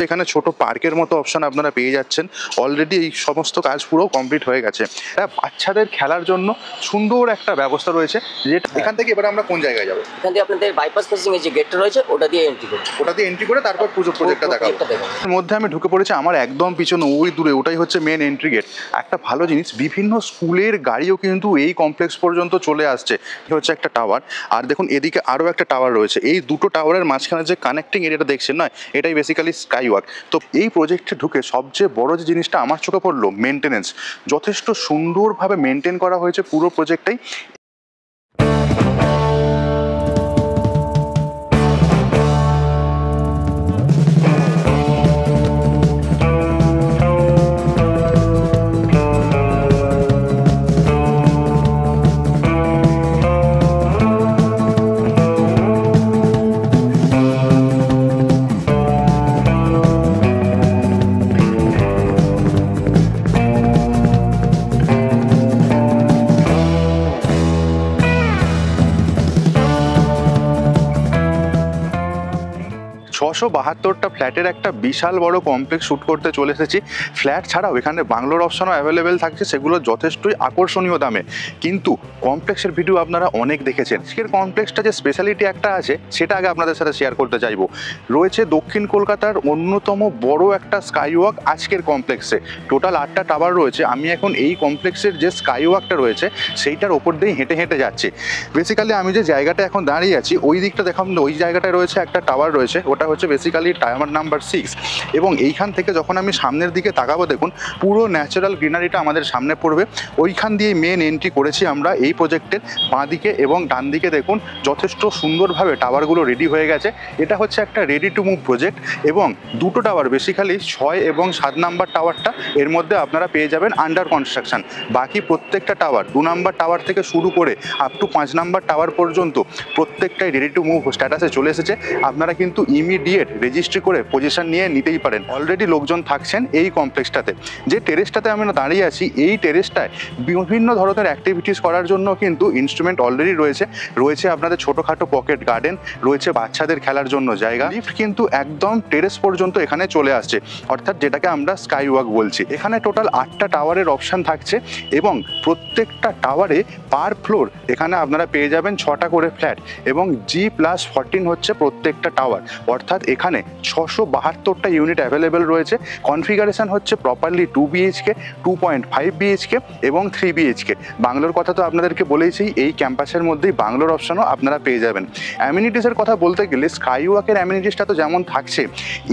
এখানে ছোট পার্কের মতো অপশন আপনারা পেয়ে যাচ্ছেন। অলরেডি এই সমস্ত কাজ পুরো কমপ্লিট হয়ে গেছে। বাচ্চাদের খেলার জন্য সুন্দর একটা ব্যবস্থা রয়েছে, যেটা এখান থেকে এবারে আমরা কোন জায়গায় যাবো? এখান থেকে আপনাদের বাইপাস ক্রসিং এর যে গেটটা রয়েছে ওটা দিয়ে এন্ট্রি করুন। ওটা দিয়ে এন্ট্রি করে তারপর পুজো প্রজেক্টটা দেখাবো। এর মধ্যে আমি ঢুকে পড়েছি, আমার একদম পিছনে ওই দূরে ওটাই হচ্ছে মেন এন্ট্রি গেট। একটা ভালো জিনিস, বিভিন্ন স্কুলের গাড়িও কিন্তু এই কমপ্লেক্স পর্যন্ত চলে আসছে। হচ্ছে একটা টাওয়ার, আর দেখুন এদিকে আরও একটা টাওয়ার রয়েছে। এই দুটো টাওয়ারের মাঝখানে যে কানেক্টিং এরিয়াটা দেখছেন না, এটাই বেসিক্যালি স্কাই ওয়াক। তো এই প্রজেক্টে ঢুকে সবচেয়ে বড় যে জিনিসটা আমার চোখে পড়লো, মেনটেনেন্স। যথেষ্ট সুন্দরভাবে মেনটেন করা হয়েছে পুরো প্রজেক্টটাই। 672টা ফ্ল্যাটের একটা বিশাল বড় কমপ্লেক্স শ্যুট করতে চলে এসেছি। ফ্ল্যাট ছাড়াও এখানে বাংলোর অপশনও অ্যাভেলেবেল থাকছে, সেগুলো যথেষ্টই আকর্ষণীয় দামে। কিন্তু কমপ্লেক্সের ভিডিও আপনারা অনেক দেখেছেন। আজকের কমপ্লেক্সটা যে স্পেশালিটি একটা আছে, সেটা আগে আপনাদের সাথে শেয়ার করতে চাইবো। রয়েছে দক্ষিণ কলকাতার অন্যতম বড় একটা স্কাই ওয়াক আজকের কমপ্লেক্সে। টোটাল 8টা টাওয়ার রয়েছে। আমি এখন এই কমপ্লেক্সের যে স্কাই ওয়াকটা রয়েছে সেইটার ওপর দিয়ে হেঁটে হেঁটে যাচ্ছি। বেসিক্যালি আমি যে জায়গাটা এখন দাঁড়িয়ে আছি, ওই দিকটা দেখাম, ওই জায়গাটায় রয়েছে একটা টাওয়ার রয়েছে, ওটা হচ্ছে বেসিক্যালি টাওয়ার নাম্বার 6। এবং এইখান থেকে যখন আমি সামনের দিকে তাকাবো, দেখুন পুরো ন্যাচারাল গ্রিনারিটা আমাদের সামনে পড়বে। ওইখান দিয়ে মেন এন্ট্রি করেছি আমরা এই প্রজেক্টের। বাঁ দিকে এবং ডান দিকে দেখুন যথেষ্ট সুন্দরভাবে টাওয়ারগুলো রেডি হয়ে গেছে। এটা হচ্ছে একটা রেডি টু মুভ প্রজেক্ট, এবং দুটো টাওয়ার, বেসিক্যালি 6 এবং 7 নাম্বার টাওয়ারটা এর মধ্যে আপনারা পেয়ে যাবেন আন্ডার কনস্ট্রাকশন। বাকি প্রত্যেকটা টাওয়ার, 2 নাম্বার টাওয়ার থেকে শুরু করে আপ টু 5 নাম্বার টাওয়ার পর্যন্ত প্রত্যেকটাই রেডি টু মুভ স্ট্যাটাসে চলে এসেছে। আপনারা কিন্তু ইমিডিয়েট রেজিস্ট্রি করে পজিশন নিয়ে নিতেই পারেন। অলরেডি লোকজন থাকছেন এই কমপ্লেক্সটাতে। যে টেরেসটাতে আমরা দাঁড়িয়ে আছি, এই টেরেসটায় বিভিন্ন ধরনের অ্যাক্টিভিটিস করার জন্য কিন্তু ইনস্ট্রুমেন্ট অলরেডি রয়েছে। রয়েছে আপনাদের ছোটোখাটো পকেট গার্ডেন, রয়েছে বাচ্চাদের খেলার জন্য জায়গা। লিফট কিন্তু একদম টেরেস পর্যন্ত এখানে চলে আসছে, অর্থাৎ যেটাকে আমরা স্কাই ওয়াক বলছি। এখানে টোটাল 8টা টাওয়ারের অপশান থাকছে, এবং প্রত্যেকটা টাওয়ারে পার ফ্লোর এখানে আপনারা পেয়ে যাবেন 6টা করে ফ্ল্যাট, এবং G+14 হচ্ছে প্রত্যেকটা টাওয়ার। অর্থাৎ এখানে 672টা ইউনিট অ্যাভেলেবেল রয়েছে। কনফিগারেশন হচ্ছে প্রপারলি 2 BHK, 2.5 BHK এবং 3 BHK। বাংলোর কথা তো আপনাদেরকে বলেইছি, এই ক্যাম্পাসের মধ্যেই বাংলোর অপশনও আপনারা পেয়ে যাবেন। অ্যামিনিটিসের কথা বলতে গেলে স্কাই ওয়াকের অ্যামিনিটিসটা তো যেমন থাকছে,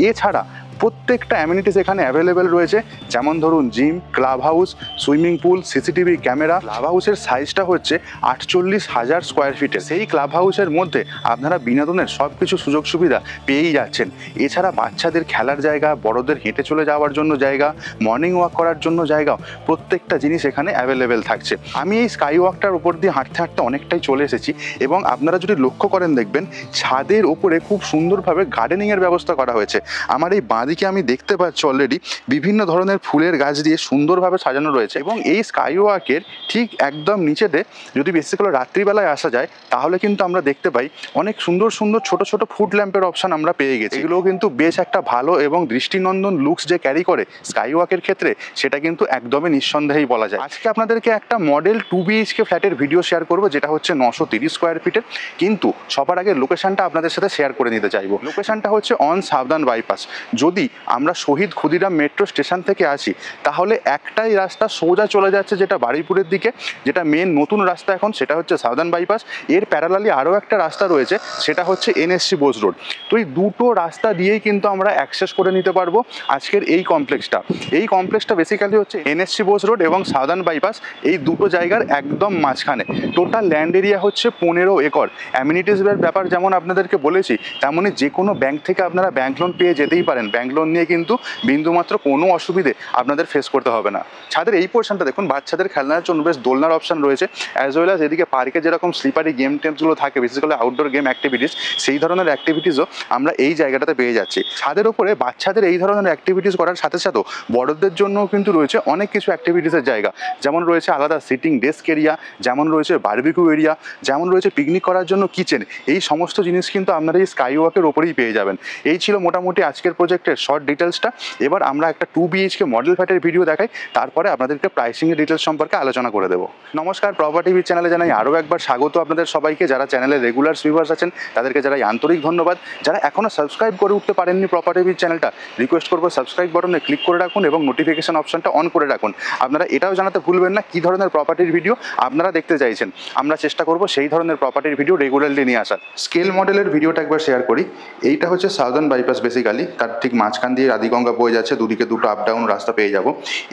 এছাড়া প্রত্যেকটা অ্যামিনিটিস এখানে অ্যাভেলেবেল রয়েছে। যেমন ধরুন gym, club house, swimming pool, CCTV camera. Club হাউসের সাইজটা হচ্ছে 48,000 স্কোয়ার ফিটে। সেই ক্লাব হাউসের মধ্যে আপনারা বিনোদনের সব কিছু সুযোগ সুবিধা পেয়েই যাচ্ছেন। এছাড়া বাচ্চাদের খেলার জায়গা, বড়দের হেঁটে চলে যাওয়ার জন্য জায়গা, মর্নিং ওয়াক করার জন্য জায়গা, প্রত্যেকটা জিনিস এখানে অ্যাভেলেবেল থাকছে। আমি এই স্কাই ওয়াকটার উপর দিয়ে হাঁটতে হাঁটতে অনেকটাই চলে এসেছি, এবং আপনারা যদি লক্ষ্য করেন দেখবেন ছাদের উপরে খুব সুন্দরভাবে গার্ডেনিংয়ের ব্যবস্থা করা হয়েছে। আমার এই বাঁদিকে আমি দেখতে পাচ্ছি অলরেডি বিভিন্ন ধরনের ফুলের গাছ দিয়ে সুন্দরভাবে সাজানো রয়েছে। এবং এই স্কাই ওয়াকের ঠিক একদম নিচেতে যদি বেসিক্যালি রাত্রিবেলায় আসা যায়, তাহলে কিন্তু আমরা দেখতে পাই অনেক সুন্দর সুন্দর ছোট ছোট ফুড ল্যাম্পের অপশান আমরা পেয়ে গেছি। এগুলোও কিন্তু বেশ একটা ভালো এবং দৃষ্টিনন্দন লুকস যে ক্যারি করে স্কাই ওয়াকের ক্ষেত্রে, সেটা কিন্তু একদমই নিঃসন্দেহেই বলা যায়। আজকে আপনাদেরকে একটা মডেল 2 BHK ফ্ল্যাটের ভিডিও শেয়ার করবো, যেটা হচ্ছে 930 স্কোয়ার ফিটের। কিন্তু সবার আগে লোকেশনটা আপনাদের সাথে শেয়ার করে নিতে চাইবো। লোকেশনটা হচ্ছে অন সাবধান বাইপাস। যদি আমরা শহীদ ক্ষুদিরাম মেট্রো স্টেশন থেকে আসি, তাহলে একটাই রাস্তা সোজা চলে যাচ্ছে, যেটা বারুইপুরের দিকে, যেটা মেন নতুন রাস্তা এখন, সেটা হচ্ছে সাবধান বাইপাস। এর প্যারালালি আরও একটা রাস্তা রয়েছে, সেটা হচ্ছে NSC বোস রোড। তো এই দুটো রাস্তা দিয়েই কিন্তু আমরা অ্যাক্সেস করে নিতে পারবো আজকের এই কমপ্লেক্সটা। এই কমপ্লেক্সটা বেসিক্যালি হচ্ছে NSC বোস রোড এবং সাবধান বাইপাস, এই দুটো জায়গার একদম মাঝখানে। টোটাল ল্যান্ড এরিয়া হচ্ছে 15 একর। অ্যামিনিটিসের ব্যাপার যেমন আপনাদেরকে বলেছি, তেমনই যে কোনো ব্যাংক থেকে আপনারা ব্যাংক লোন পেয়ে যেতেই পারেন। ব্যাংক লোন নিয়ে কিন্তু বিন্দুমাত্র কোনো অসুবিধে আপনাদের ফেস করতে হবে না। ছাদের এই পোর্শনটা দেখুন, বাচ্চাদের খেলনার জন্য বেশ দোলনার অপশন রয়েছে, অ্যাজ ওয়েল অ্যাজ এদিকে পার্কে যেরকম স্লিপারি গেম টেমসগুলো থাকে, বিশেষ করে আউটডোর গেম অ্যাক্টিভিটিস, সেই ধরনের অ্যাক্টিভিটিসও আমরা এই জায়গাটাতে পেয়ে যাচ্ছি। ছাদের ওপরে বাচ্চাদের এই ধরনের অ্যাক্টিভিটিস করার সাথে সাথেও বড়দের জন্যও কিন্তু রয়েছে অনেক কিছু অ্যাক্টিভিটিসের জায়গা। যেমন রয়েছে আলাদা সিটিং ডেস্ক এরিয়া, যেমন রয়েছে বারবিকিউ এরিয়া, যেমন রয়েছে পিকনিক করার জন্য কিচেন। এই সমস্ত জিনিস কিন্তু আপনারা এই স্কাই ওয়াকের ওপরেই পেয়ে যাবেন। এই ছিল মোটামুটি আজকের প্রজেক্টের কমপ্লেক্সের শর্ট ডিটেলসটা। এবার আমরা একটা 2 BHK মডেল ফ্ল্যাটের ভিডিও দেখাই, তারপরে আপনাদেরকে প্রাইসিংয়ের ডিটেলস সম্পর্কে আলোচনা করে দেবো। নমস্কার, প্রপার্টি বিচ চ্যানেলে জানাই আরও একবার স্বাগত আপনাদের সবাইকে। যারা চ্যানেলের রেগুলার ভিউয়ার্স আছেন তাদেরকে জানাই আন্তরিক ধন্যবাদ। যারা এখনও সাবস্ক্রাইব করে উঠতে পারেননি প্রপার্টি বিচ চ্যানেলটা, রিকোয়েস্ট করবো সাবস্ক্রাইব বাটনে ক্লিক করে রাখুন এবং নোটিফিকেশন অপশনটা অন করে রাখুন। আপনারা এটাও জানাতে ভুলবেন না কী ধরনের প্রপার্টির ভিডিও আপনারা দেখতে চাইছেন। আমরা চেষ্টা করব সেই ধরনের প্রপার্টির ভিডিও রেগুলারলি নিয়ে আসার। স্কেল মডেলের ভিডিওটা একবার শেয়ার করি। এইটা হচ্ছে সাউদার্ন বাইপাস, বেসিক্যালি তার ঠিক মাঝখান দিয়ে রাধিগঙ্গা বয়ে যাচ্ছে, দুদিকে দুটো আপ ডাউন রাস্তা পেয়ে যাব।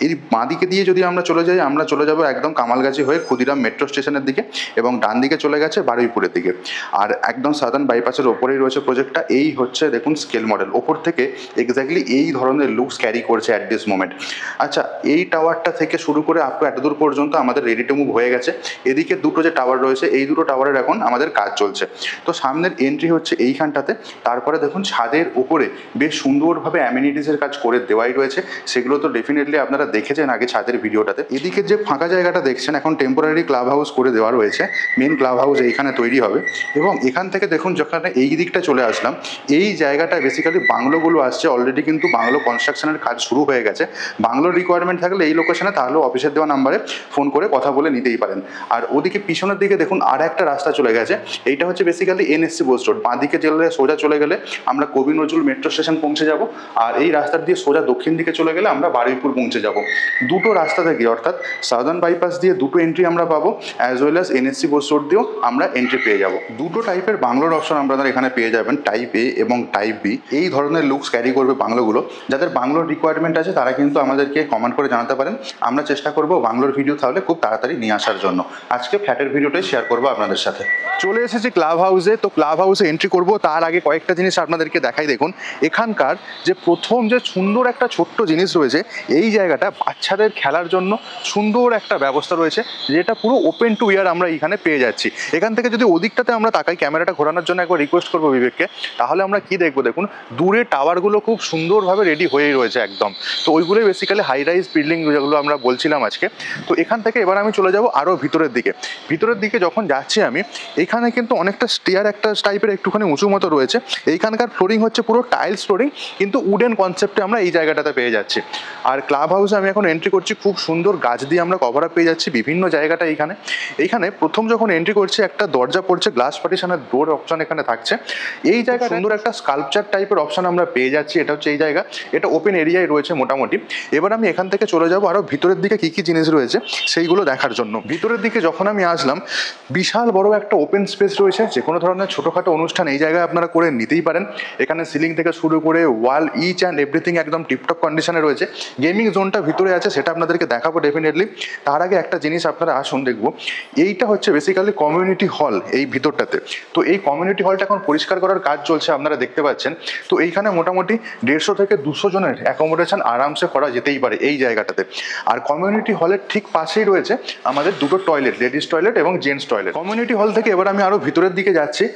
এই বাঁদিকে দিয়ে যদি আমরা চলে যাই, আমরা চলে যাব একদম কামালগাছি হয়ে ক্ষুদিরাম মেট্রো স্টেশনের দিকে, এবং ডান দিকে চলে গেছে বারুইপুরের দিকে। আর একদম সাউদার্ন বাইপাসের ওপরেই রয়েছে প্রজেক্টটা। এই হচ্ছে দেখুন স্কেল মডেল, ওপর থেকে এক্স্যাক্টলি এই ধরনের লুকস ক্যারি করছে অ্যাট দিস মোমেন্ট। আচ্ছা, এই টাওয়ারটা থেকে শুরু করে আপ টু এতদূর পর্যন্ত আমাদের রেডি টু মুভ হয়ে গেছে। এদিকে দুটো যে টাওয়ার রয়েছে, এই দুটো টাওয়ারের এখন আমাদের কাজ চলছে। তো সামনের এন্ট্রি হচ্ছে এইখানটাতে। তারপরে দেখুন ছাদের উপরে বেশ সুন্দরভাবে অ্যামিনিটিসের কাজ করে দেওয়াই রয়েছে। সেগুলো তো ডেফিনেটলি আপনারা দেখেছেন আগে ছাদের ভিডিওটাতে। এদিকে যে ফাঁকা জায়গাটা দেখছেন, এখন টেম্পোরারি ক্লাব হাউস করে দেওয়া রয়েছে। মেন ক্লাব হাউস এইখানে তৈরি হবে। এবং এখান থেকে দেখুন যখন এই দিকটা চলে আসলাম, এই জায়গাটা বেসিক্যালি বাংলোগুলো আসছে। অলরেডি কিন্তু বাংলো কনস্ট্রাকশনের কাজ শুরু হয়ে গেছে। বাংলোর রিকোয়ারমেন্ট থাকলে এই লোকেশনে, তাহলেও অফিসের দেওয়া নাম্বারে ফোন করে কথা বলে নিতেই পারেন। আর ওদিকে পিছনের দিকে দেখুন আর একটা রাস্তা চলে গেছে। এইটা হচ্ছে বেসিক্যালি NSC বোস রোড। বাঁদিকে চলে সোজা চলে গেলে আমরা কবি নজরুল মেট্রো স্টেশন পৌঁছে যাব। আর এই রাস্তার দিয়ে সোজা দক্ষিণ দিকে চলে গেলে আমরা বারুইপুর পৌঁছে যাব। দুটো রাস্তা থেকে, অর্থাৎ সাউদার্ন বাইপাস দিয়ে দুটো এন্ট্রি আমরা পাবো, as well as NSC Bose road দিয়েও আমরা এন্ট্রি পেয়ে যাব। দুটো টাইপের বাংলোর অপশন আপনারা এখানে পেয়ে যাবেন, টাইপ A এবং টাইপ B। এই ধরনের লুকস ক্যারি করবে বাংলোগুলো। যাদের বাংলোর রিকোয়ারমেন্ট আছে তারা কিন্তু আমাদেরকে কমেন্ট করে জানাতে পারেন। আমরা চেষ্টা করবো বাংলোর ভিডিও তাহলে খুব তাড়াতাড়ি নিয়ে আসার জন্য। আজকে ফ্ল্যাটের ভিডিওটাই শেয়ার করবো আপনাদের সাথে। চলে এসেছি ক্লাব হাউসে। তো ক্লাব হাউসে এন্ট্রি করবো তার আগে কয়েকটা জিনিস আপনাদেরকে দেখাই। দেখুন এখানকার যে প্রথম যে সুন্দর একটা ছোট্ট জিনিস রয়েছে, এই জায়গাটা বাচ্চাদের খেলার জন্য সুন্দর একটা ব্যবস্থা রয়েছে, যেটা পুরো ওপেন টু ইয়ার আমরা এখানে পেয়ে যাচ্ছি। এখান থেকে যদি ওদিকটাতে আমরা তাকাই, ক্যামেরাটা ঘোরানোর জন্য একবার রিকোয়েস্ট করবো বিবেককে, তাহলে আমরা কি দেখবো দেখুন দূরে টাওয়ারগুলো খুব সুন্দরভাবে রেডি হয়েই রয়েছে একদম। তো ওইগুলোই বেসিক্যালি হাই রাইজ বিল্ডিং যেগুলো আমরা বলছিলাম আজকে। তো এখান থেকে এবার আমি চলে যাব আরও ভিতরের দিকে। ভিতরের দিকে যখন যাচ্ছি আমি, এখানে কিন্তু অনেকটা স্টেয়ার একটা টাইপের একটুখানি উঁচু মতো রয়েছে। এইখানকার ফ্লোরিং হচ্ছে পুরো টাইলস ফ্লোরিং, কিন্তু উডেন কনসেপ্টে আমরা এই জায়গাটাতে পেয়ে যাচ্ছি। আর ক্লাব হাউসে আমি এখন এন্ট্রি করছি, খুব সুন্দর গাছ দিয়ে আমরা কভার আপ পেয়ে যাচ্ছি বিভিন্ন জায়গাটা। এইখানে প্রথম যখন এন্ট্রি করছি একটা দরজা পড়ছে, গ্লাস পার্টিশনের ডোর অপশন এখানে থাকছে। এই জায়গা সুন্দর একটা স্কাল্পচার টাইপের অপশন আমরা পেয়ে যাচ্ছি। এটা হচ্ছে এই জায়গা, এটা ওপেন এরিয়ায় রয়েছে মোটামুটি। এবার আমি এখান থেকে চলে যাবো আরও ভিতরের দিকে কী কী জিনিস রয়েছে সেইগুলো দেখার জন্য। ভিতরের দিকে যখন আমি আসলাম, বিশাল বড় একটা ওপেন স্পেস রয়েছে। যে কোনো ধরনের ছোটোখাটো অনুষ্ঠান এই জায়গায় আপনারা করে নিতেই পারেন। এখানে সিলিং থেকে শুরু করে ওয়াল ইচ অ্যান্ড এভরিথিং একদম টিপটপ কন্ডিশনে রয়েছে। গেমিং জোনটা ভিতরে আছে, সেটা আপনাদেরকে দেখাবো ডেফিনেটলি। তার আগে একটা জিনিস আপনারা আসুন দেখবো। এইটা হচ্ছে বেসিক্যালি কমিউনিটি হল এই ভিতরটাতে। তো এই কমিউনিটি হলটা এখন পরিষ্কার করার কাজ চলছে, আপনারা দেখতে পাচ্ছেন। তো এইখানে মোটামুটি 150 থেকে 200 জনের অ্যাকোমোডেশন আরামসে করা যেতেই পারে এই জায়গাটাতে। আর কমিউনিটি হলের ঠিক পাশেই রয়েছে আমাদের দুটো টয়লেট, লেডিস টয়লেট এবং জেন্টস টয়লেট। কমিউনিটি হল থেকে এবার আমি আরও ভিতরের দিকে যাচ্ছি।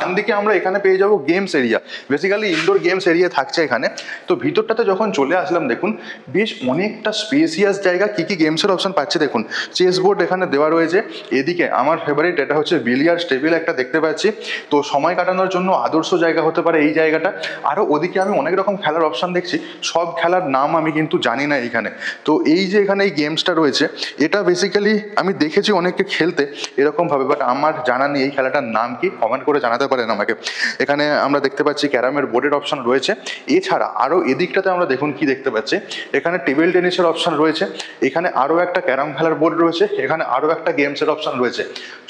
ডান দিকে আমরা এখানে পেয়ে যাবো games area, basically indoor games area থাকছে এখানে। তো ভিতরটাতে যখন চলে আসলাম দেখুন বেশ অনেকটা স্পেসিয়াস জায়গা। কী কী গেমসের অপশন পাচ্ছে দেখুন। চেস বোর্ড এখানে দেওয়া রয়েছে। এদিকে আমার ফেভারিট, এটা হচ্ছে বিলিয়ার্ডস টেবিল একটা দেখতে পাচ্ছি। তো সময় কাটানোর জন্য আদর্শ জায়গা হতে পারে এই জায়গাটা। আরও ওদিকে আমি অনেক রকম খেলার অপশন দেখছি, সব খেলার নাম আমি কিন্তু জানি না এইখানে। তো এই যে এখানে এই গেমসটা রয়েছে, এটা বেসিক্যালি আমি দেখেছি অনেককে খেলতে এরকমভাবে, বাট আমার জানা নেই এই খেলাটার নাম কি। কমেন্ট করে জানাতে পারেন আমাকে। এখানে আমরা দেখতে পাচ্ছি ক্যারামের বোর্ডের অপশন রয়েছে। এছাড়া আরও এদিকটাতে আমরা দেখুন কি দেখতে পাচ্ছি, এখানে টেবিল টেনিসের অপশন রয়েছে। এখানে আরও একটা ক্যারাম খেলার বোর্ড রয়েছে। এখানে আরও একটা গেমসের অপশন রয়েছে।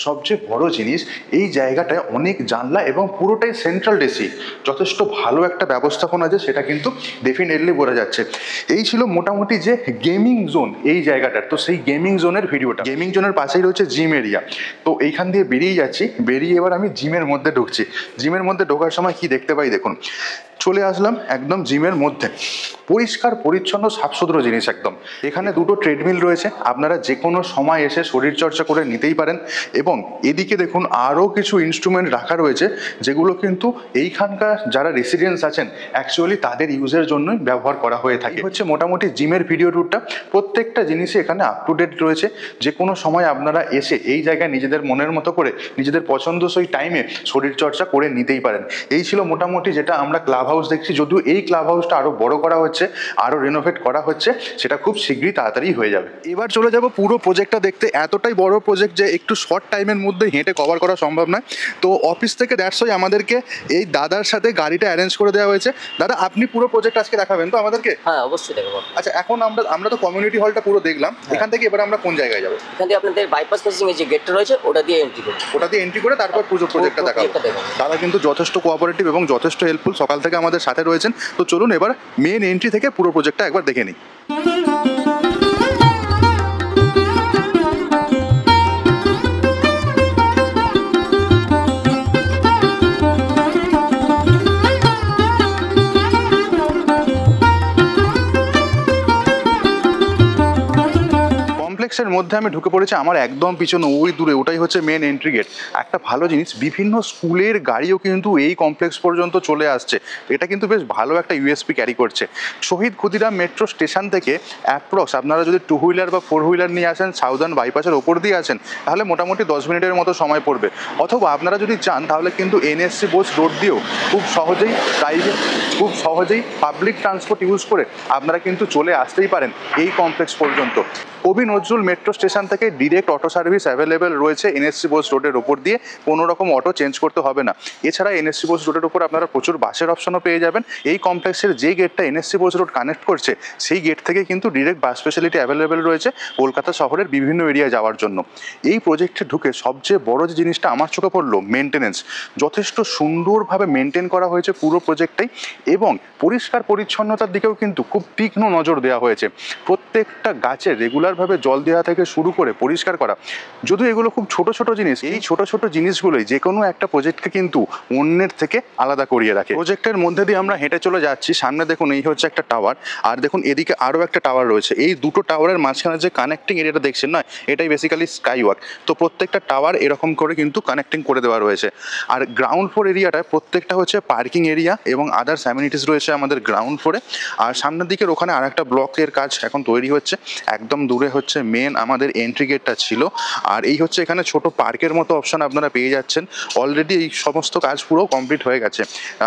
সবচেয়ে বড় জিনিস, এই জায়গাটায় অনেক জানলা এবং পুরোটাই সেন্ট্রাল এসি। যথেষ্ট ভালো একটা ব্যবস্থাপনা আছে, সেটা কিন্তু ডেফিনেটলি বোঝা যাচ্ছে। এই ছিল মোটামুটি যে গেমিং জোন এই জায়গাটার। তো সেই গেমিং জোনের ভিডিওটা, গেমিং জোনের পাশেই রয়েছে জিম এরিয়া। তো এইখান দিয়ে বেরিয়ে যাচ্ছি, বেরিয়ে এবার আমি জিমের মধ্যে ঢুকছি। জিমের মধ্যে ঢোকার সময় কি দেখতে পাই দেখুন, চলে আসলাম একদম জিমের মধ্যে। পরিষ্কার পরিচ্ছন্ন সাফসুতরো জিনিস একদম। এখানে দুটো ট্রেডমিল রয়েছে, আপনারা যে কোনো সময় এসে শরীরচর্চা করে নিতেই পারেন। এবং এদিকে দেখুন আরও কিছু ইনস্ট্রুমেন্ট রাখা রয়েছে, যেগুলো কিন্তু এইখানকার যারা রেসিডেন্টস আছেন অ্যাকচুয়ালি তাদের ইউজের জন্যই ব্যবহার করা হয়ে থাকে। হচ্ছে মোটামুটি জিমের ভিডিও ট্যুরটা। প্রত্যেকটা জিনিসই এখানে আপ টু ডেট রয়েছে। যে কোনো সময় আপনারা এসে এই জায়গায় নিজেদের মনের মতো করে নিজেদের পছন্দসই টাইমে শরীরচর্চা করে নিতেই পারেন। এই ছিল মোটামুটি যেটা আমরা ক্লাব হাউস দেখছি, যদিও এই ক্লাব হাউসটা আরও বড় করা হচ্ছে, আরও রেনোভেট করা হচ্ছে, সেটা খুব শীঘ্রই তাড়াতাড়ি হয়ে যাবে। এবার চলে যাব পুরো প্রজেক্টটা দেখতে। এতটাই বড় প্রজেক্ট যে একটু শর্ট টাইমের মধ্যে হেঁটে কভার করা সম্ভব নয়। তো অফিস থেকে দ্যাটস ওয়াই আমাদেরকে এই দাদার সাথে গাড়িটা অ্যারেঞ্জ করে দেওয়া হয়েছে। দাদা, আপনি পুরো প্রজেক্ট আজকে দেখাবেন তো আমাদেরকে? হ্যাঁ, অবশ্যই দেখাবো। আচ্ছা, এখন আমরা তো কমিউনিটি হলটা পুরো দেখলাম, এখান থেকে এবার আমরা কোন জায়গায় যাবো? এখান থেকে আপনাদের বাইপাস ক্রসিং এর যে গেটটা রয়েছে ওটা দিয়ে এন্ট্রি করুন। ওটা দিয়ে এন্ট্রি করে তারপর পুজো প্রজেক্টটা দেখাবো। তারা কিন্তু যথেষ্ট কোঅপারেটিভ এবং যথেষ্ট হেল্পফুল, সকাল থেকে আমাদের সাথে রয়েছেন। তো চলুন এবার মেন এন্ট্রি থেকে পুরো প্রজেক্টটা একবার দেখে নিই। কমপ্লেক্সের মধ্যে আমি ঢুকে পড়েছি, আমার একদম পিছনে ওই দূরে ওটাই হচ্ছে মেন এন্ট্রি গেট। একটা ভালো জিনিস, বিভিন্ন স্কুলের গাড়িও কিন্তু এই কমপ্লেক্স পর্যন্ত চলে আসছে। এটা কিন্তু বেশ ভালো একটা ইউএসপি ক্যারি করছে। শহীদ ক্ষুদিরাম মেট্রো স্টেশন থেকে অ্যাপ্রক্স আপনারা যদি 2 হুইলার বা 4 হুইলার নিয়ে আসেন, সাউদার্ন বাইপাসের ওপর দিয়ে আসেন, তাহলে মোটামুটি 10 মিনিটের মতো সময় পড়বে। অথবা আপনারা যদি চান তাহলে কিন্তু এনএসসি বোস রোড দিয়েও খুব সহজেই পাবলিক ট্রান্সপোর্ট ইউজ করে আপনারা কিন্তু চলে আসতেই পারেন এই কমপ্লেক্স পর্যন্ত। কবি নজরুল মেট্রো স্টেশন থেকে ডিরেক্ট অটো সার্ভিস অ্যাভেলেবেল রয়েছে এনএসসি বোস রোডের ওপর দিয়ে, কোনো রকম অটো চেঞ্জ করতে হবে না। এছাড়া এনএসসি বোস রোডের ওপর আপনারা প্রচুর বাসের অপশনও পেয়ে যাবেন। এই কমপ্লেক্সের যে গেটটা এনএসসি বোস রোড কানেক্ট করছে, সেই গেট থেকে কিন্তু ডিরেক্ট বাস ফেসিলিটি অ্যাভেলেবেল রয়েছে কলকাতা শহরের বিভিন্ন এরিয়া যাওয়ার জন্য। এই প্রজেক্টে ঢুকে সবচেয়ে বড় যে জিনিসটা আমার চোখে পড়লো, মেনটেনেন্স। যথেষ্ট সুন্দরভাবে মেনটেন করা হয়েছে পুরো প্রজেক্টটাই, এবং পরিষ্কার পরিচ্ছন্নতার দিকেও কিন্তু খুব তীক্ষ্ণ নজর দেওয়া হয়েছে। প্রত্যেকটা গাছে রেগুলারভাবে জল দেওয়া থেকে শুরু করে পরিষ্কার করা। যদিও এগুলো খুব ছোট ছোট জিনিস, এই ছোট ছোট জিনিসগুলোই যে কোনো একটা প্রজেক্টকে কিন্তু অন্যের থেকে আলাদা করিয়ে রাখে। প্রজেক্টের মধ্যে দিয়ে আমরা হেঁটে চলে যাচ্ছি, সামনে দেখুন এই হচ্ছে একটা টাওয়ার, আর দেখুন এদিকে আরও একটা টাওয়ার রয়েছে। এই দুটো টাওয়ারের মাঝখানে যে কানেক্টিং এরিয়াটা দেখছেন না, এটাই বেসিক্যালি স্কাই ওয়াক। তো প্রত্যেকটা টাওয়ার এরকম করে কিন্তু কানেক্টিং করে দেওয়া রয়েছে। আর গ্রাউন্ড ফ্লোর এরিয়াটায় প্রত্যেকটা হচ্ছে পার্কিং এরিয়া এবং আদার্স অ্যামিনিটিস রয়েছে আমাদের গ্রাউন্ড ফ্লোরে। আর সামনের দিকের ওখানে আর একটা ব্লকের কাজ এখন তৈরি হচ্ছে। একদম দূরে হচ্ছে মেন আমাদের এন্ট্রি গেটটা ছিল। আর এই হচ্ছে এখানে ছোট পার্কের মতো অপশন আপনারা পেয়ে যাচ্ছেন। অলরেডি এই সমস্ত কাজ পুরো কমপ্লিট হয়ে গেছে।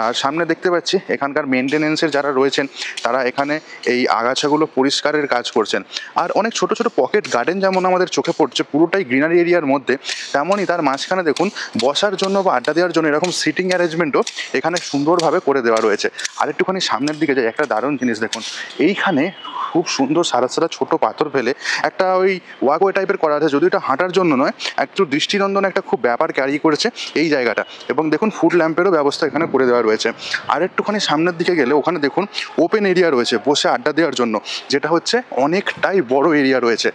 আর সামনে দেখতে পাচ্ছি এখানকার মেনটেনেন্সের যারা রয়েছেন, তারা এখানে এই আগাছাগুলো পরিষ্কারের কাজ করছেন। আর অনেক ছোট ছোট পকেট গার্ডেন যেমন আমাদের চোখে পড়ছে পুরোটাই গ্রিনারি এরিয়ার মধ্যে, তেমনই তার মাঝখানে দেখুন বসার জন্য বা আড্ডা দেওয়ার জন্য এরকম সিটিং অ্যারেঞ্জমেন্টও এখানে সুন্দরভাবে করে দেওয়া রয়েছে। আর একটুখানি সামনের দিকে যাই, একটা দারুণ জিনিস দেখুন, এইখানে খুব সুন্দর সারা সারা ছোট পাথর ফেলে একটা ওই ওয়াকওয়ে টাইপের করা আছে। যদি এটা হাঁটার জন্য নয়, একটু দৃষ্টিনন্দন একটা খুব ব্যাপার ক্যারি করেছে এই জায়গাটা। এবং দেখুন ফুড ল্যাম্পেরও ব্যবস্থা এখানে করে দেওয়া রয়েছে। আর একটুখানি সামনের দিকে গেলে ওখানে দেখুন ওপেন এরিয়া রয়েছে বসে আড্ডা দেওয়ার জন্য, যেটা হচ্ছে অনেকটাই বড় এরিয়া রয়েছে।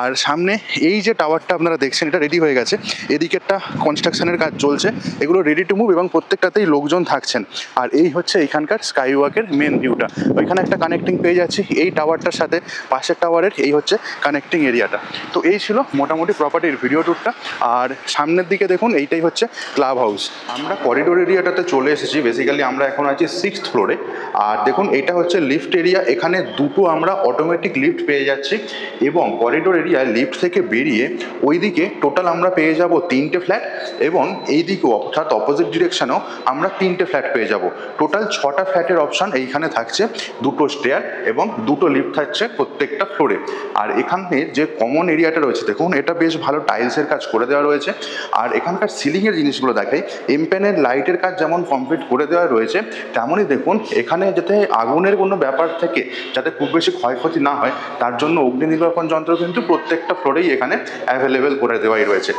আর সামনে এই যে টাওয়ারটা আপনারা দেখছেন, এটা রেডি হয়ে গেছে। এদিকে একটা কনস্ট্রাকশনের কাজ চলছে, এগুলো রেডি টু মুভ এবং প্রত্যেকটাতেই লোকজন থাকছেন। আর এই হচ্ছে এখানকার স্কাই ওয়াকের মেন ভিউটা। ওইখানে একটা কানেক্টিং পেয়ে যাচ্ছি এই টাওয়ারটার সাথে, পাশের টাওয়ারের এই হচ্ছে কানেক্টিং এরিয়াটা। তো এই ছিল মোটামুটি প্রপার্টির ভিডিও ট্যুরটা। আর সামনের দিকে দেখুন এইটাই হচ্ছে ক্লাব হাউস। আমরা করিডোর এরিয়াটাতে চলে এসেছি। বেসিক্যালি আমরা এখন আছি 6th ফ্লোরে। আর দেখুন এটা হচ্ছে লিফট এরিয়া, এখানে দুটো আমরা অটোমেটিক লিফট পেয়ে যাচ্ছি। এবং করিডোর এরিয়ায় লিফট থেকে বেরিয়ে ওইদিকে টোটাল আমরা পেয়ে যাব 3টে ফ্ল্যাট, এবং এইদিকেও অর্থাৎ অপোজিট ডিরেকশনেও আমরা 3টে ফ্ল্যাট পেয়ে যাব। টোটাল 6টা ফ্ল্যাটের অপশান এইখানে থাকছে, দুটো স্টেয়ার এবং দুটো লিফট থাকছে প্রত্যেকটা ফ্লোরে। আর এখানে যে কমন এরিয়াটা রয়েছে দেখুন, এটা বেশ ভালো টাইলসের কাজ করে দেওয়া রয়েছে। আর এখানকার সিলিংয়ের জিনিসগুলো দেখাই, এমপ্যানের লাইটের কাজ যেমন কমপ্লিট করে দেওয়া রয়েছে, তেমনই দেখুন এখানে যাতে আগুনের কোনো ব্যাপার থেকে যাতে খুব বেশি ক্ষয়ক্ষতি না হয়, তার জন্য অগ্নি নির্বাপন যন্ত্র কিন্তু প্রত্যেকটা ফ্লোরেই এখানে অ্যাভেলেবেল করে দেওয়াই রয়েছে।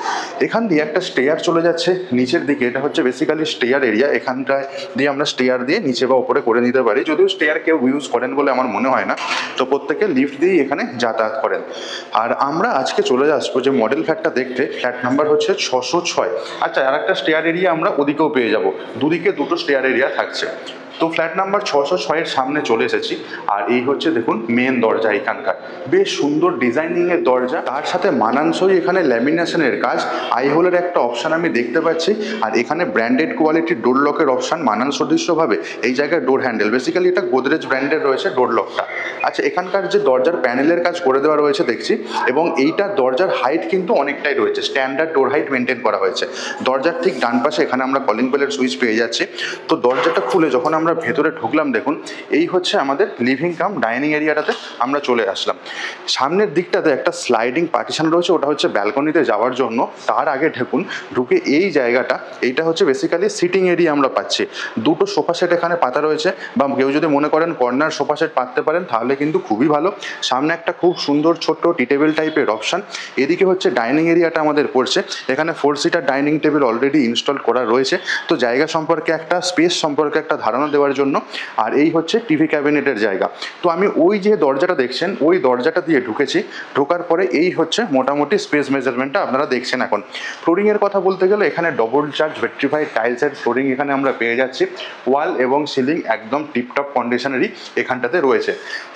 এখান দিয়ে একটা স্টেয়ার চলে যাচ্ছে নিচের দিকে, এটা হচ্ছে বেসিক্যালি স্টেয়ার এরিয়া। এখানটায় দিয়ে আমরা স্টেয়ার দিয়ে নিচে বা ওপরে করে নিতে পারি, যদিও স্টেয়ার কেউ ইউজ করেন বলে আমার মনে হয় না। তো প্রত্যেকে লিফট দিয়েই এখানে যাতায়াত করেন। আর আমরা আজকে চলে আসবো যে মডেল ফ্ল্যাটটা দেখতে, ফ্ল্যাট নাম্বার হচ্ছে 606। আচ্ছা, আর একটা স্টেয়ার এরিয়া আমরা ওদিকেও পেয়ে যাব, দুদিকে দুটো স্টেয়ার এরিয়া থাকছে। তো ফ্ল্যাট নাম্বার 606-এর সামনে চলে এসেছি। আর এই হচ্ছে দেখুন মেন দরজা, এখানকার বেশ সুন্দর ডিজাইনিংয়ের দরজা, তার সাথে মানানসই এখানে ল্যামিনেশনের কাজ, আইহোলের একটা অপশান আমি দেখতে পাচ্ছি। আর এখানে ব্র্যান্ডেড কোয়ালিটির ডোর লকের অপশান, মানান সদৃশ্যভাবে এই জায়গায় ডোর হ্যান্ডেল, বেসিক্যালি এটা গোদরেজ ব্র্যান্ডের রয়েছে ডোর লকটা। আচ্ছা, এখানকার যে দরজার প্যানেলের কাজ করে দেওয়া রয়েছে দেখছি, এবং এইটার দরজার হাইট কিন্তু অনেকটাই রয়েছে, স্ট্যান্ডার্ড ডোর হাইট মেনটেন করা হয়েছে। দরজার ঠিক ডান পাশে এখানে আমরা কলিং বেলের সুইচ পেয়ে যাচ্ছি। তো দরজাটা খুলে যখন আমরা আমরা ভেতরে ঢুকলাম দেখুন এই হচ্ছে আমাদের লিভিং কাম ডাইনিং এরিয়াটাতে আমরা চলে আসলাম। সামনের দিকটাতে একটা স্লাইডিং পার্টিশন রয়েছে, ওটা হচ্ছে ব্যালকনিতে যাওয়ার জন্য। তার আগে ঢুকে এই জায়গাটা, এইটা হচ্ছে বেসিক্যালি সিটিং এরিয়া আমরা পাচ্ছি। দুটো সোফা সেট এখানে পাতা রয়েছে, বা কেউ যদি মনে করেন কর্নার সোফা সেট পাততে পারেন তাহলে কিন্তু খুবই ভালো। সামনে একটা খুব সুন্দর ছোট্ট টি টেবিল টাইপের অপশান। এদিকে হচ্ছে ডাইনিং এরিয়াটা আমাদের পড়ছে, এখানে 4 seater dining table already install করা রয়েছে, তো জায়গা সম্পর্কে একটা স্পেস সম্পর্কে একটা ধারণা দেওয়ার জন্য। আর এই হচ্ছে টিভি ক্যাবিনেটের জায়গা। তো আমি ওই যে দরজাটা দেখছেন ওই দরজাটা দিয়ে ঢুকেছি, ঢোকার পরে এই হচ্ছে মোটামুটি স্পেস মেজারমেন্টটা আপনারা দেখছেন। এখন ফ্লোরিংয়ের কথা বলতে গেলে এখানে ডবল চার্জ ভেট্রিফাইড টাইলসের ফ্লোরিং এখানে আমরা পেয়ে যাচ্ছি। ওয়াল এবং সিলিং একদম টিপটপ কন্ডিশনেরই এখানটাতে রয়েছে।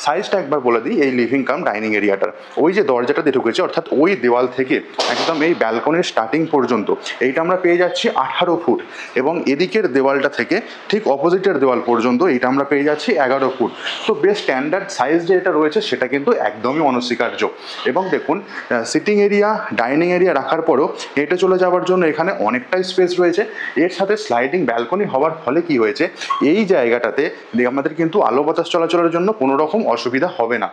সাইজটা একবার বলে দিই এই লিভিং কাম ডাইনিং এরিয়াটার, ওই যে দরজাটা দিয়ে ঢুকেছে অর্থাৎ ওই দেওয়াল থেকে একদম এই ব্যালকনির স্টার্টিং পর্যন্ত এইটা আমরা পেয়ে যাচ্ছি 18 ফুট, এবং এদিকের দেওয়ালটা থেকে ঠিক অপোজিটের দেওয়াল পর্যন্ত এইটা আমরা পেয়ে যাচ্ছি 11 ফুট। তো বেশ স্ট্যান্ডার্ড সাইজ যে এটা রয়েছে সেটা কিন্তু একদমই অনস্বীকার্য। এবং দেখুন সিটিং এরিয়া ডাইনিং এরিয়া রাখার পরও হেঁটে চলে যাওয়ার জন্য এখানে অনেকটাই স্পেস রয়েছে। এর সাথে স্লাইডিং ব্যালকনি হওয়ার ফলে কি হয়েছে, এই জায়গাটাতে আমাদের কিন্তু আলো বাতাস চলাচলের জন্য কোনো রকম অসুবিধা হবে না।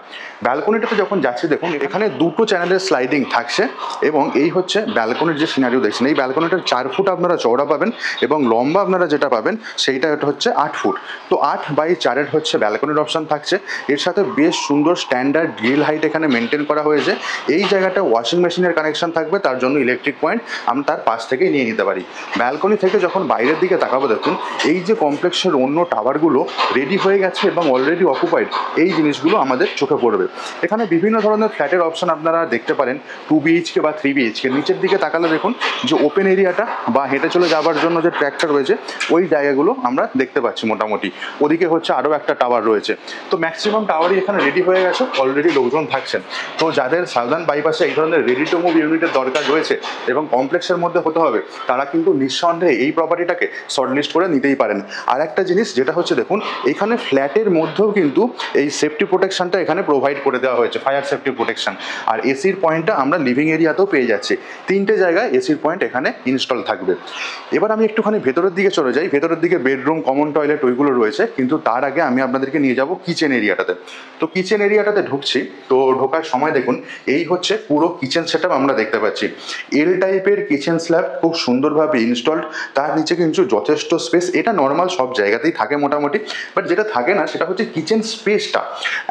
ব্যালকনিটাতে যখন যাচ্ছি দেখুন এখানে দুটো চ্যানেলের স্লাইডিং থাকছে, এবং এই হচ্ছে ব্যালকনির যে সিনারিও দেখছেন এই ব্যালকনিটার 4 ফুট আপনারা চওড়া পাবেন, এবং লম্বা আপনারা যেটা পাবেন সেইটা হচ্ছে 8 ফুট। তো 8/4 হচ্ছে ব্যালকনির অপশান থাকছে। এর সাথে বেশ সুন্দর স্ট্যান্ডার্ড গ্রিল হাইট এখানে মেনটেন করা হয়েছে। এই জায়গাটা ওয়াশিং মেশিনের কানেকশন থাকবে, তার জন্য ইলেকট্রিক পয়েন্ট আমরা তার পাশ থেকেই নিয়ে নিতে পারি। ব্যালকনি থেকে যখন বাইরের দিকে তাকাবো দেখুন এই যে কমপ্লেক্সের অন্য টাওয়ারগুলো রেডি হয়ে গেছে এবং অলরেডি অকুপাইড, এই জিনিসগুলো আমাদের চোখে পড়বে। এখানে বিভিন্ন ধরনের ফ্ল্যাটের অপশন আপনারা দেখতে পারেন, 2 BHK বা 3 BHK। নিচের দিকে তাকালে দেখুন যে ওপেন এরিয়াটা বা হেঁটে চলে যাওয়ার জন্য যে ট্র্যাকটা রয়েছে ওই জায়গাগুলো আমরা দেখতে পাচ্ছি মোটামুটি। ওদিকে হচ্ছে আরও একটা টাওয়ার রয়েছে। তো ম্যাক্সিমাম টাওয়ারই এখানে রেডি হয়ে গেছে, অলরেডি লোকজন থাকছেন। তো যাদের সাউদার্ন বাইপাসে এই ধরনের রেডি টু মুভ ইউনিটের দরকার রয়েছে এবং কমপ্লেক্সের মধ্যে হতে হবে, তারা কিন্তু নিঃসন্দেহে এই প্রপার্টিটাকে শর্টলিস্ট করে নিতেই পারেন। আর একটা জিনিস যেটা হচ্ছে দেখুন এখানে ফ্ল্যাটের মধ্যেও কিন্তু এই সেফটি প্রোটেকশনটা এখানে প্রোভাইড করে দেওয়া হয়েছে, ফায়ার সেফটি প্রোটেকশন। আর এসির পয়েন্টটা আমরা লিভিং এরিয়াতেও পেয়ে যাচ্ছি, 3টে জায়গায় এসির পয়েন্ট এখানে ইনস্টল থাকবে। এবার আমি একটুখানি ভেতরের দিকে চলে যাই। ভেতরের দিকে বেডরুম, কমন টয়লেট ওইগুলো রয়েছে, কিন্তু তার আগে আমি আপনাদেরকে নিয়ে যাব কিচেন এরিয়াটাতে। তো কিচেন এরিয়াটাতে ঢুকছি, তো ঢোকার সময় দেখুন এই হচ্ছে পুরো কিচেন সেটআপ আমরা দেখতে পাচ্ছি। এল টাইপের কিচেন স্ল্যাব খুব সুন্দরভাবে ইনস্টলড, তার নিচে কিন্তু যথেষ্ট স্পেস। এটা নর্মাল সব জায়গাতেই থাকে মোটামুটি, বাট যেটা থাকে না সেটা হচ্ছে কিচেন স্পেসটা।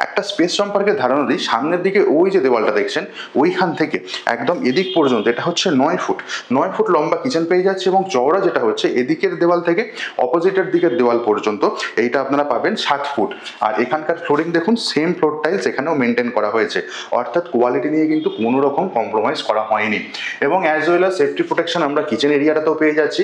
একটা স্পেস সম্পর্কে ধারণা দিই, সামনের দিকে ওই যে দেওয়ালটা দেখছেন ওইখান থেকে একদম এদিক পর্যন্ত এটা হচ্ছে 9 ফুট লম্বা কিচেন পেয়ে যাচ্ছে, এবং চওড়া যেটা হচ্ছে এদিকের দেওয়াল থেকে অপোজিটের দিকের দেওয়াল পর্যন্ত এইটা আপনারা পাবেন 7 ফুট। আর এখানকার ফ্লোরিং দেখুন সেম ফ্লোর টাইলস এখানেও মেনটেন করা হয়েছে, অর্থাৎ কোয়ালিটি নিয়ে কিন্তু কোনো রকম কম্প্রোমাইজ করা হয়নি। এবং as well as safety protection আমরা কিচেন এরিয়াটাতেও পেয়ে যাচ্ছি।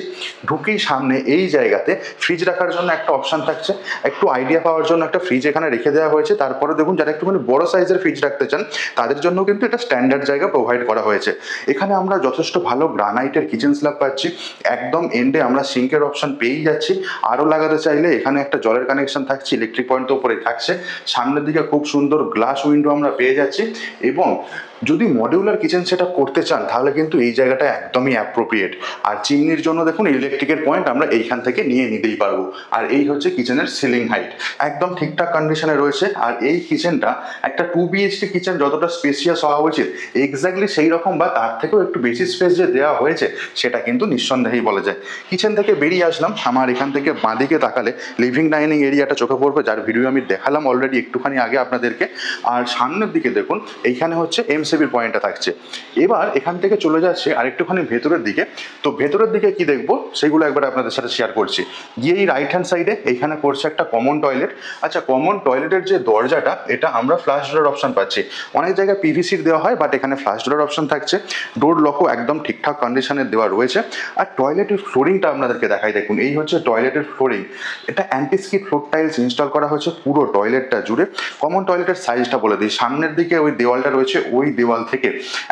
ঢুকেই সামনে এই জায়গাতে ফ্রিজ রাখার জন্য একটা অপশান থাকছে, একটু আইডিয়া পাওয়ার জন্য একটা ফ্রিজ এখানে রেখে দেওয়া হয়েছে। তারপরে দেখুন যারা একটুখানি বড় সাইজের ফ্রিজ রাখতে চান তাদের জন্য কিন্তু এটা স্ট্যান্ডার্ড জায়গা প্রোভাইড করা হয়েছে। এখানে আমরা যথেষ্ট ভালো গ্রানাইটের কিচেন স্ল্যাব পাচ্ছি, একদম এন্ডে আমরা সিঙ্কের অপশন পেয়েই যাচ্ছি। আরও লাগাতে চাইলে এখানে একটা জলের কানেকশন থাকছে, ইলেকট্রিক পয়েন্ট তো উপরে থাকছে। সামনের দিকে খুব সুন্দর গ্লাস উইন্ডো আমরা পেয়ে যাচ্ছি, এবং যদি মডিউলার কিচেন সেটআপ করতে চান তাহলে কিন্তু এই জায়গাটা একদমই অ্যাপ্রোপ্রিয়েট। আর চিমনির জন্য দেখুন ইলেকট্রিকের পয়েন্ট আমরা এইখান থেকে নিয়ে নিতেই পারবো। আর এই হচ্ছে কিচেনের সিলিং হাইট, একদম ঠিকঠাক কন্ডিশনে রয়েছে। আর এই কিচেনটা একটা 2 BHK কিচেন যতটা স্পেসিয়াস হওয়া উচিত এক্স্যাক্টলি সেই রকম বা তার থেকেও একটু বেশি স্পেস যে দেওয়া হয়েছে সেটা কিন্তু নিঃসন্দেহেই বলা যায়। কিচেন থেকে বেরিয়ে আসলাম, আমার এখান থেকে বাঁদিকে তাকালে লিভিং ডাইনিং এরিয়াটা চোখে পড়বে, যার ভিডিও আমি দেখালাম অলরেডি একটুখানি আগে আপনাদেরকে। আর সামনের দিকে দেখুন এইখানে হচ্ছে এমসিবির পয়েন্টটা থাকছে। এবার এখান থেকে চলে যাচ্ছে আরেকটুখানি ভেতরের দিকে। তো ভেতরের দিকে কি দেখবো সেগুলো একবার আপনাদের সাথে শেয়ার করছি। গিয়ে এই রাইট হ্যান্ড সাইডে এইখানে পড়ছে একটা কমন টয়লেট। আচ্ছা, কমন টয়লেটের যে দরজাটা এটা আমরা ফ্লাশ ডোরের অপশন পাচ্ছি। অনেক জায়গায় পিভিসির দেওয়া হয়, বাট এখানে ফ্লাশ ডোরের অপশন থাকছে। ডোর লকও একদম ঠিকঠাক কন্ডিশনে দেওয়া রয়েছে। আর টয়লেটের ফ্লোরিংটা আপনাদেরকে দেখাই, দেখুন এই হচ্ছে টয়লেটের ফ্লোরিং। এটা anti skid floor tiles install করা হয়েছে পুরো টয়লেটটা জুড়ে। কমন টয়লেটের সাইজটা বলে দিই, সামনের দিকে ওই দেওয়ালটা রয়েছে ওই দেওয়াল থেকে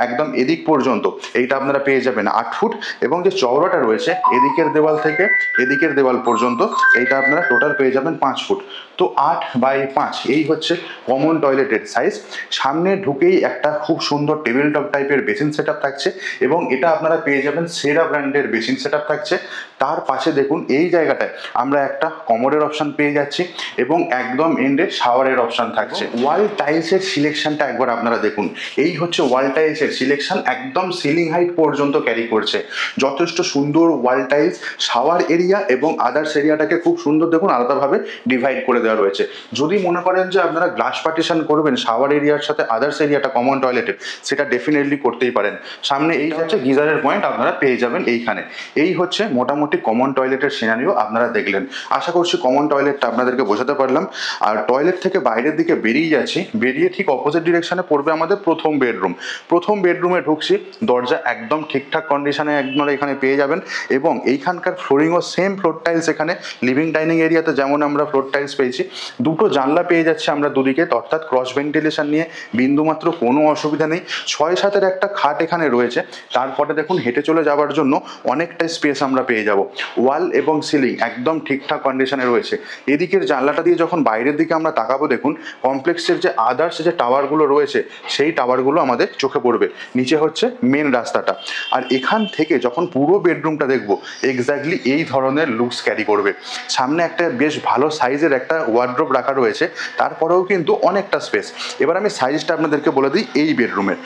একদম এদিক পর্যন্ত এইটা আপনারা পেয়ে যাবেন 8 ফুট, এবং যে চওড়াটা রয়েছে এদিকের দেওয়াল থেকে এদিকের দেওয়াল পর্যন্ত এইটা আপনারা টোটাল পেয়ে যাবেন 5 ফুট। তো 8/5 এই হচ্ছে কমন টয়লেটের সাইজ। সামনে ঢুকেই একটা খুব সুন্দর টেবিল টপ টাইপের বেসিন সেটআপ থাকছে, এবং এটা আপনারা পেয়ে যাবেন সেরা ব্র্যান্ডের বেসিন সেটআপ থাকছে। তার পাশে দেখুন এই জায়গাটায় আমরা একটা কমোডের অপশন পেয়ে যাচ্ছি এবং একদম এন্ডে শাওয়ারের অপশন থাকছে। ওয়াল টাইলসের সিলেকশনটা একবার আপনারা দেখুন, এই হচ্ছে ওয়াল টাইলসের সিলেকশন, একদম সিলিং হাইট পর্যন্ত ক্যারি করছে। যথেষ্ট সুন্দর ওয়াল টাইলস, শাওয়ার এরিয়া এবং আদার্স এরিয়াটাকে খুব সুন্দর দেখুন আলাদাভাবে ডিভাইড করে দেওয়া রয়েছে। যদি মনে করেন যে আপনারা গ্লাস পার্টিশন করবেন শাওয়ার এরিয়ার সাথে আদার্স এরিয়াটা কমন টয়লেটের, সেটা ডেফিনেটলি করতেই পারেন। সামনে এই হচ্ছে গিজারের পয়েন্ট আপনারা পেয়ে যাবেন এইখানে। এই হচ্ছে মোটামুটি কমন টয়লেটের সিনারিও আপনারা দেখলেন। আশা করছি কমন টয়লেটটা আপনাদেরকে বোঝাতে পারলাম। আর টয়লেট থেকে বাইরের দিকে বেরিয়ে যাচ্ছি, বেরিয়ে ঠিক অপোজিট ডিরেকশনে পড়বে আমাদের প্রথম বেডরুম। প্রথম বেডরুমে ঢুকছি, দরজা একদম ঠিকঠাক কন্ডিশনে আপনারা এখানে পেয়ে যাবেন এবং এইখানকার ফ্লোরিংও সেম ফ্লোর টাইলস। এখানে লিভিং ডাইনিং এরিয়াতে যেমন আমরা ফ্লোর টাইলস পেয়েছি, দুটো জানলা পেয়ে যাচ্ছি আমরা দুদিকে, অর্থাৎ ক্রস ভেন্টিলেশন নিয়ে বিন্দুমাত্র কোনো অসুবিধা নেই। 6-7-এর একটা খাট এখানে রয়েছে। তারপরে দেখুন হেঁটে চলে যাওয়ার জন্য অনেকটাই স্পেস আমরা পেয়ে যাব। ওয়াল এবং সিলিং একদম ঠিকঠাক কন্ডিশনে রয়েছে। এদিকের জানলাটা দিয়ে যখন বাইরের দিকে আমরা তাকাবো, দেখুন কমপ্লেক্সের যে আদার্স যে টাওয়ারগুলো রয়েছে সেই টাওয়ারগুলো আমাদের চোখে পড়বে। নিচে হচ্ছে মেন রাস্তাটা। আর এখান থেকে যখন পুরো বেডরুমটা দেখবো, এক্স্যাক্টলি এই ধরনের লুকস ক্যারি করবে। সামনে একটা বেশ ভালো সাইজের একটা ওয়ার্ড্রোব রাখা রয়েছে, তারপরেও কিন্তু অনেকটা স্পেস। এবার আমি সাইজটা আপনাদেরকে বলে দিই এই বেডরুমের।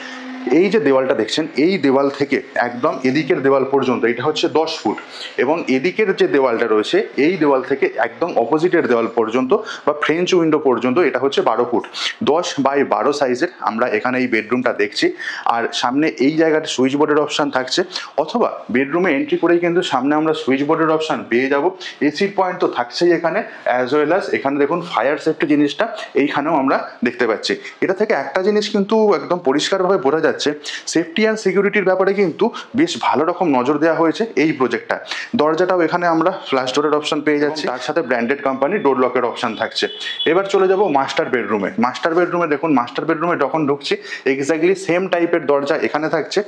এই যে দেওয়ালটা দেখছেন, এই দেওয়াল থেকে একদম এদিকের দেওয়াল পর্যন্ত এটা হচ্ছে 10 ফুট এবং এদিকের যে দেওয়ালটা রয়েছে এই দেওয়াল থেকে একদম অপোজিটের দেওয়াল পর্যন্ত বা ফ্রেঞ্চ উইন্ডো পর্যন্ত এটা হচ্ছে 12 ফুট। 10x12 সাইজের আমরা এখানে এই বেডরুমটা দেখছি। আর সামনে এই জায়গাটা সুইচ বোর্ডের অপশান থাকছে, অথবা বেডরুমে এন্ট্রি করেই কিন্তু সামনে আমরা সুইচ বোর্ডের অপশান পেয়ে যাব। এসির পয়েন্ট তো থাকছেই এখানে, অ্যাজ ওয়েল অ্যাজ এখানে দেখুন ফায়ার সেফটি জিনিসটা এইখানেও আমরা দেখতে পাচ্ছি। এটা থেকে একটা জিনিস কিন্তু একদম পরিষ্কারভাবে বোঝা যাচ্ছে, সেফটি অ্যান্ড সিকিউরিটির ব্যাপারে কিন্তু বেশ ভালো রকম নজর দেওয়া হয়েছে এই প্রজেক্টটা। দরজাটাও এখানে আমরা ফ্ল্যাশ ডোরের অপশন পেয়ে যাচ্ছি, তার সাথে ব্র্যান্ডেড কোম্পানি ডোর লকের অপশন থাকছে। এবার চলে যাব মাস্টার বেডরুমে। মাস্টার বেডরুমে দেখুন, মাস্টার বেডরুমে যখন ঢুকছি এক্স্যাক্টলি সেম টাইপের দরজা এখানে থাকছে।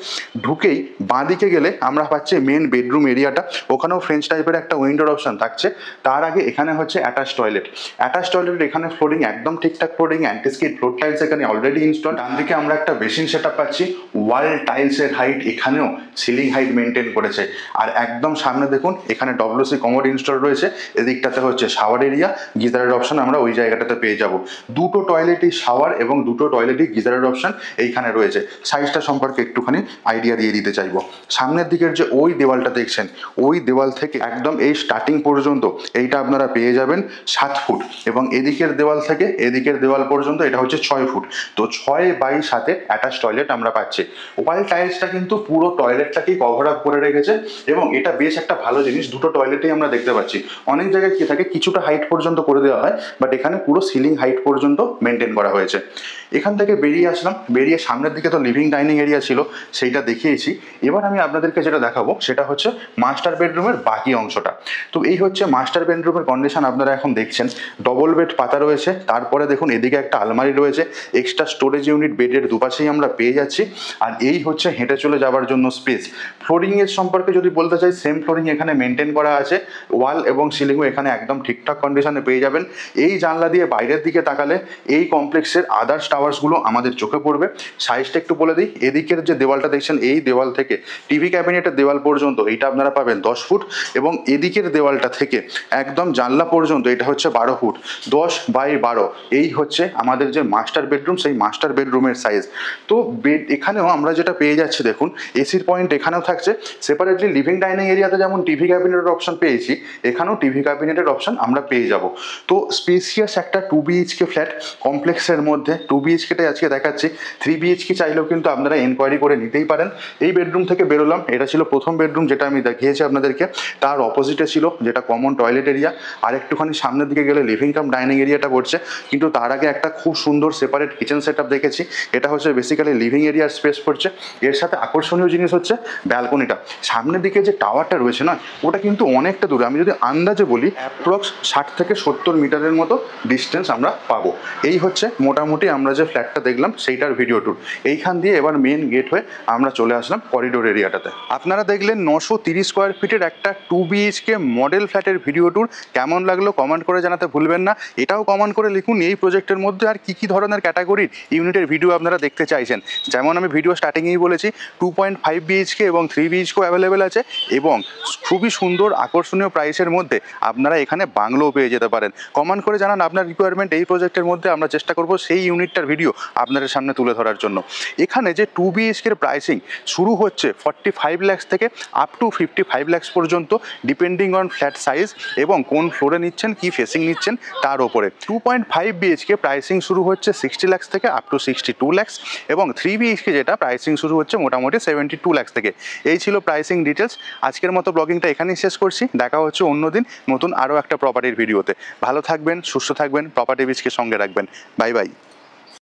ঢুকেই বাঁদিকে গেলে আমরা পাচ্ছি মেন বেডরুম এরিয়াটা, ওখানেও ফ্রেঞ্চ টাইপের একটা উইন্ডোর অপশন থাকছে। তার আগে এখানে হচ্ছে অ্যাটাচ টয়লেট। অ্যাটাচ টয়লেটের এখানে ফ্লোরিং একদম ঠিকঠাক ফ্লোরিং, অ্যান্টিস্কিড ফ্লোর টাইলস এখানে অলরেডি ইনস্টল। ডান দিকে আমরা একটা বেসিন সেটআপ পাচ্ছি। ওয়াল টাইলসের হাইট এখানেও সিলিং হাইট মেনটেন করেছে। আর একদম সামনে দেখুন এখানে WC কমোড ইনস্টল রয়েছে। এদিকটাতে হচ্ছে শাওয়ার এরিয়া, গিজারের অপশন আমরা ওই জায়গাটাতে পেয়ে যাব। দুটো টয়লেটই শাওয়ার এবং দুটো টয়লেটই গিজারের অপশন এইখানে রয়েছে। সাইজটা সম্পর্কে একটুখানি আইডিয়া দিয়ে দিতে চাইবো। সামনের দিকের যে ওই দেওয়ালটা দেখছেন, ওই দেওয়াল থেকে একদম এই স্টার্টিং পর্যন্ত এইটা আপনারা পেয়ে যাবেন 7 ফুট এবং এদিকের দেওয়াল থেকে এদিকের দেওয়াল পর্যন্ত এটা হচ্ছে 6 ফুট। তো 6x7 অ্যাটাচ টয়লেট আমরা পাচ্ছি। ওয়াল টাইলসটা কিন্তু পুরো টয়লেটটাকেই কভার আপ করে রেখেছে এবং এটা বেশ একটা ভালো জিনিস। দুটো টয়লেটেই আমরা দেখতে পাচ্ছি। অনেক জায়গায় কি থাকে, কিছুটা হাইট পর্যন্ত করে দেওয়া হয়, বাট এখানে পুরো সিলিং হাইট পর্যন্ত মেনটেন করা হয়েছে। এখান থেকে বেরিয়ে আসলাম, বেরিয়ে সামনের দিকে তো লিভিং ডাইনিং এরিয়া ছিল, সেইটা দেখিয়েছি। এবার আমি আপনাদেরকে যেটা দেখাবো সেটা হচ্ছে মাস্টার বেডরুমের বাকি অংশটা। তো এই হচ্ছে মাস্টার বেডরুমের কন্ডিশন আপনারা এখন দেখছেন। ডবল বেড পাতা রয়েছে, তারপরে দেখুন এদিকে একটা আলমারি রয়েছে, এক্সট্রা স্টোরেজ ইউনিট বেডের দুপাশেই আমরা পেয়ে যাচ্ছি। আর এই হচ্ছে হেঁটে চলে যাওয়ার জন্য স্পেস। ফ্লোরিংয়ের সম্পর্কে যদি বলতে চাই, সেম ফ্লোরিং এখানে মেনটেন করা আছে। ওয়াল এবং সিলিংও এখানে একদম ঠিকঠাক কন্ডিশনে পেয়ে যাবেন। এই জানলা দিয়ে বাইরের দিকে তাকালে এই কমপ্লেক্সের আদার্স টাওয়ার্সগুলো আমাদের চোখে পড়বে। সাইজটা একটু বলে দিই, এদিকের যে দেওয়ালটা দেখছেন এই দেওয়াল থেকে টিভি ক্যাবিনেটের দেওয়াল পর্যন্ত এইটা আপনারা পাবেন 10 ফুট এবং এদিকের দেওয়ালটা থেকে একদম জানলা পর্যন্ত এটা হচ্ছে 12 ফুট। 10x12 এই হচ্ছে আমাদের যে মাস্টার বেডরুম, সেই মাস্টার বেডরুমের সাইজ। তো বেড এখানেও আমরা যেটা পেয়ে যাচ্ছি দেখুন, এসির পয়েন্ট এখানেও থাকছে। সেপারেটলি লিভিং ডাইনিং এরিয়াতে যেমন টিভি ক্যাবিনেটের অপশন পেয়েছি, এখানেও টিভি ক্যাবিনেটের অপশন আমরা পেয়ে যাব। তো স্পেসিয়াস একটা 2 BHK ফ্ল্যাট কমপ্লেক্সের মধ্যে। 2 BHKটাই আজকে দেখাচ্ছি, 3 BHK চাইলেও কিন্তু আপনারা এনকোয়ারি করে নিতেই পারেন। এই বেডরুম থেকে বেরোলাম, এটা ছিল প্রথম বেডরুম যেটা আমি দেখিয়েছি আপনাদেরকে। তার অপোজিটে ছিল যেটা কমন টয়লেট এরিয়া, আর একটুখানি সামনের দিকে গেলে লিভিং কাম ডাইনিং এরিয়াটা পড়ছে। কিন্তু তার আগে একটা খুব সুন্দর সেপারেট কিচেন সেটআপ দেখেছি, এটা হচ্ছে বেসিক্যালি লিভিং এরিয়ার স্পেস পড়ছে। এর সাথে আকর্ষণীয় জিনিস হচ্ছে ব্যালকনিটা। সামনের দিকে যে টাওয়ারটা রয়েছে না, ওটা কিন্তু অনেকটা দূরে। আমি যদি আন্দাজে বলি অ্যাপ্রক্স 60 থেকে 70 মিটারের মতো ডিস্টেন্স আমরা পাবো। এই হচ্ছে মোটামুটি আমরা যে ফ্ল্যাটটা দেখলাম সেইটার ভিডিও ট্যুর। এইখান দিয়ে এবার মেন গেট হয়ে আমরা চলে আসলাম করিডোর এরিয়াটাতে। আপনারা দেখলেন 930 স্কোয়ার ফিটের একটা 2 BHK মডেল ফ্ল্যাটের ভিডিও ট্যুর। কেমন লাগলো কমেন্ট করে জানাতে ভুলবেন না। এটাও কমেন্ট করে লিখুন এই প্রজেক্টের মধ্যে আর কি ধরনের ক্যাটাগরির ইউনিটের ভিডিও আপনারা দেখতে চাইছেন। যেমন আমি ভিডিও স্টার্টিংয়েই বলেছি 2.5 BHK এবং 3 BHK অ্যাভেলেবেল আছে এবং খুবই সুন্দর আকর্ষণীয় প্রাইসের মধ্যে আপনারা এখানে বাংলোও পেয়ে যেতে পারেন। কমেন্ট করে জানান আপনার রিকোয়ারমেন্ট এই প্রজেক্টের মধ্যে, আমরা চেষ্টা করব সেই ইউনিটটার ভিডিও আপনাদের সামনে তুলে ধরার জন্য। এখানে যে 2 BHK প্রাইসিং শুরু হচ্ছে 45 lakhs থেকে আপ টু 55 lakhs পর্যন্ত, ডিপেন্ডিং অন ফ্ল্যাট সাইজ এবং কোন ফ্লোরে নিচ্ছেন, কি ফেসিং নিচ্ছেন তার উপরে। 2.5 BHK প্রাইসিং শুরু হচ্ছে 60 lakhs থেকে আপ টু 62 lakhs এবং 3 BHK যেটা প্রাইসিং শুরু হচ্ছে মোটামুটি 72 lakhs থেকে। এই ছিল প্রাইসিং ডিটেলস। আজকের মতো ব্লগিংটা এখানেই শেষ করছি। দেখা হচ্ছে অন্যদিন নতুন আরও একটা প্রপার্টির ভিডিওতে। ভালো থাকবেন, সুস্থ থাকবেন, প্রপার্টি বিচকে সঙ্গে রাখবেন। Bye bye.